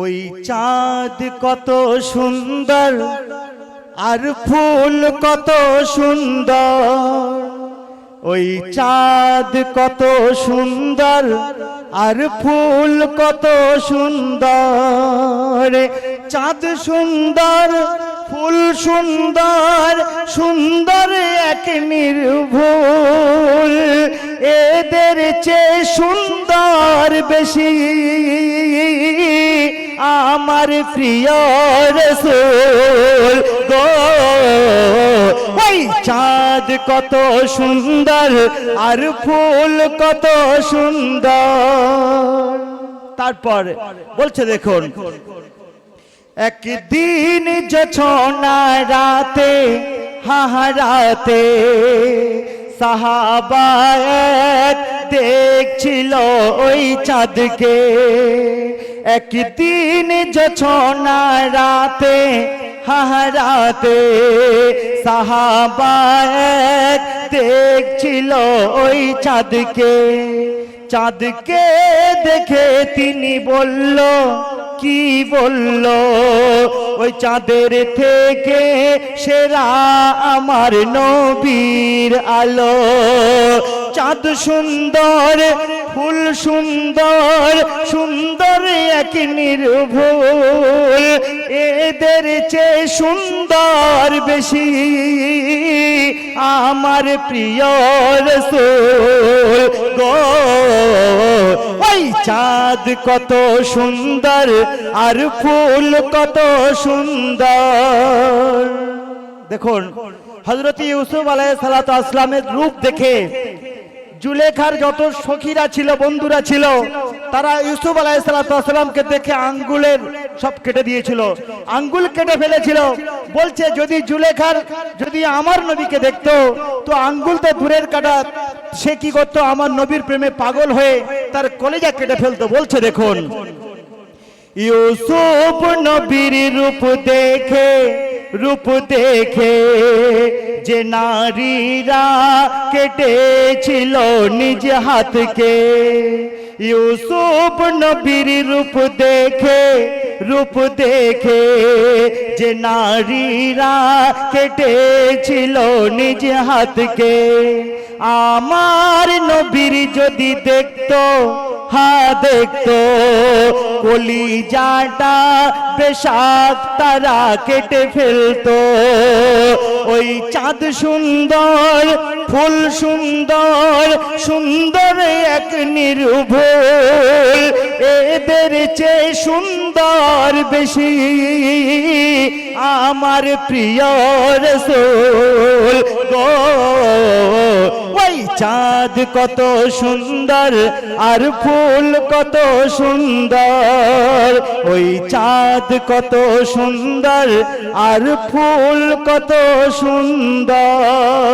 ওই চাঁদ কত সুন্দর আর ফুল কত সুন্দর, ওই চাঁদ কত সুন্দর আর ফুল কত সুন্দর। চাঁদ সুন্দর ফুল সুন্দর, সুন্দর এক নির্ভুল, এদের চেয়ে সুন্দর বেশি আমার প্রিয় রাসূল গো। ওই চাঁদ কত সুন্দর আর ফুল কত সুন্দর। তারপর বলছে দেখুন, একদিন জোছনা রাতে হাহারাতে সাহাবা দেখছিল ওই চাঁদকে। একদিন জোছনা রাতে হাহারাতে সাহাবা দেখছিল ওই চাঁদকে। চাঁদকে দেখে তিনি বলল, কি বলল, ওই চাঁদের থেকে সেরা আমার নবীর আলো। চাঁদ সুন্দর ফুল সুন্দর, সুন্দর এক নির্ভুল, এদের চেয়ে সুন্দর বেশি আমার প্রিয় রাসূল গো। ওই চাঁদ কত সুন্দর আর ফুল কত সুন্দর। দেখুন হযরত ইউসুফ আলাইহিস সালাতু ওয়াস সালামের রূপ দেখে জুলেখার যত সখীরা ছিল, বন্ধুরা ছিল, তারা ইউসুফ আলাইহিস সালাতু ওয়াস সালামকে দেখে আঙ্গুলের সব কেটে দিয়েছিল, আঙ্গুল কেটে ফেলেছিল। বলছে যদি জুলেখার যদি আমার নবীকে দেখতো তো আঙ্গুল তো দূরের কাটা, সে কি করতো, আমার নবীর প্রেমে পাগল হয়ে তার কলেজা কেটে ফেলতো। বলছে দেখুন, ইউসুফ নবীর রূপ দেখে, রূপ দেখে যে নারীরা কেটেছিল নিজ হাতকে। ইউসুফ নবীর রূপ দেখে, রূপ দেখে যে নারীরা কেটেছিল নিজ হাতকে। আমার নবীর যদি দেখতো, হ্যাঁ দেখতো, কলিজাটা বেশাক তারা কেটে ফেলতো। ওই চাঁদ সুন্দর ফুল সুন্দর, সুন্দর এক নির্ভুল, এদের চেয়ে সুন্দর বেশি আমার প্রিয় রাসূল গো। ওই চাঁদ কত সুন্দর আর ফুল কত সুন্দর, ওই চাঁদ কত সুন্দর আর ফুল কত সুন্দর।